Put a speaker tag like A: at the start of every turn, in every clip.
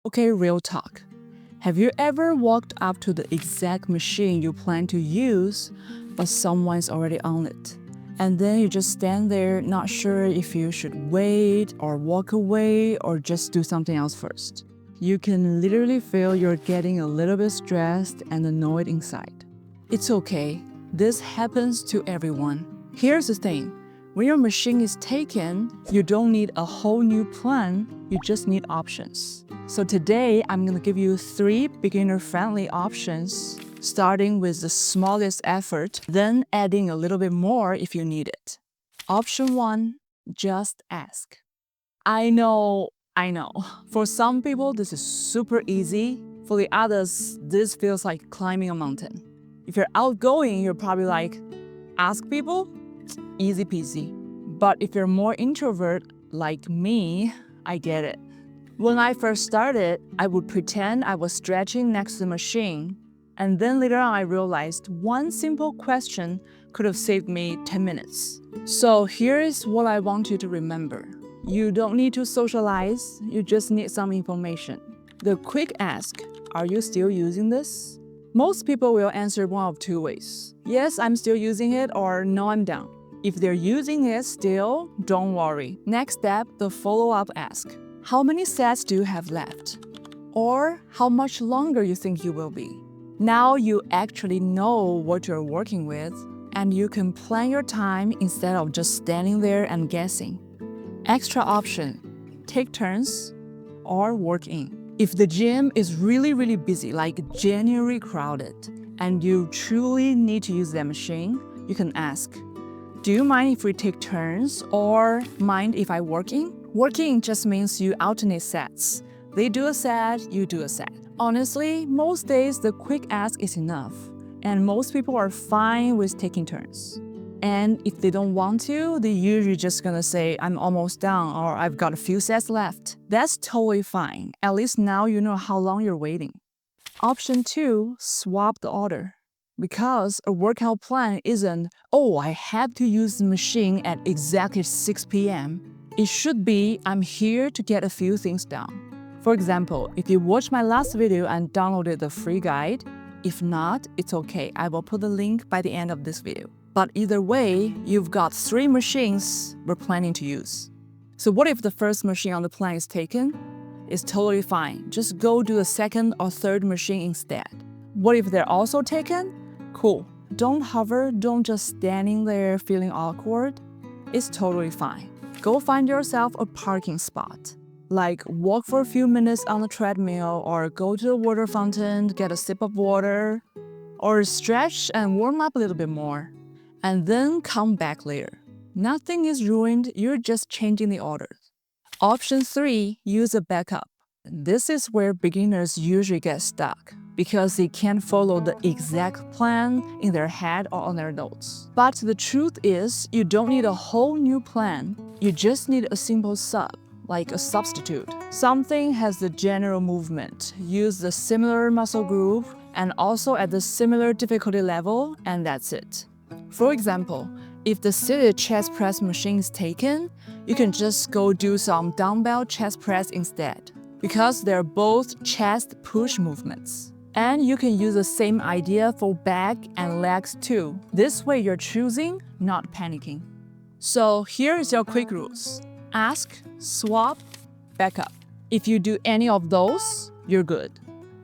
A: Okay, real talk. Have you ever walked up to the exact machine you plan to use, but someone's already on it? And then you just stand there, not sure if you should wait or walk away or just do something else first. You can literally feel you're getting a little bit stressed and annoyed inside. It's okay. This happens to everyone. Here's the thing. When your machine is taken, you don't need a whole new plan, you just need options. So today, I'm going to give you 3 beginner-friendly options, starting with the smallest effort, then adding a little bit more if you need it. Option 1, just ask. I know. For some people, this is super easy. For the others, this feels like climbing a mountain. If you're outgoing, you're probably like, ask people? Easy peasy. But if you're more introvert like me, I get it. When I first started, I would pretend I was stretching next to the machine. And then later on, I realized one simple question could have saved me 10 minutes. So here is what I want you to remember. You don't need to socialize, you just need some information. The quick ask, are you still using this? Most people will answer one of 2 ways. Yes, I'm still using it, or no, I'm done. If they're using it still, don't worry. Next step, the follow-up ask. How many sets do you have left? Or how much longer you think you will be? Now you actually know what you're working with, and you can plan your time instead of just standing there and guessing. Extra option, take turns or work in. If the gym is really busy, like genuinely crowded, and you truly need to use that machine, you can ask, do you mind if we take turns, or mind if I work in? Working just means you alternate sets. They do a set, you do a set. Honestly, most days the quick ask is enough, and most people are fine with taking turns. And if they don't want to, they're usually just gonna say, I'm almost done, or I've got a few sets left. That's totally fine. At least now you know how long you're waiting. Option 2, swap the order. Because a workout plan isn't, oh, I have to use the machine at exactly 6 p.m. It should be, I'm here to get a few things done. For example, if you watched my last video and downloaded the free guide, if not, it's okay. I will put the link by the end of this video. But either way, you've got 3 machines we're planning to use. So what if the first machine on the plan is taken? It's totally fine. Just go do a second or third machine instead. What if they're also taken? Cool. Don't hover, don't just standing there feeling awkward. It's totally fine. Go find yourself a parking spot. Like walk for a few minutes on the treadmill, or go to the water fountain, get a sip of water, or stretch and warm up a little bit more. And then come back later. Nothing is ruined, you're just changing the order. Option 3, use a backup. This is where beginners usually get stuck, because they can't follow the exact plan in their head or on their notes. But the truth is, you don't need a whole new plan. You just need a simple sub, like a substitute. Something has the general movement, use the similar muscle group, and also at the similar difficulty level, and that's it. For example, if the seated chest press machine is taken, you can just go do some dumbbell chest press instead, because they're both chest push movements. And you can use the same idea for back and legs too. This way you're choosing, not panicking. So here is your quick rules. Ask, swap, backup. If you do any of those, you're good.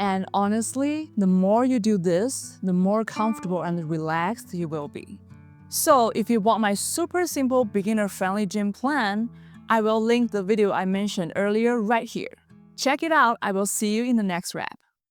A: And honestly, the more you do this, the more comfortable and relaxed you will be. So if you want my super simple beginner-friendly gym plan, I will link the video I mentioned earlier right here. Check it out. I will see you in the next rep.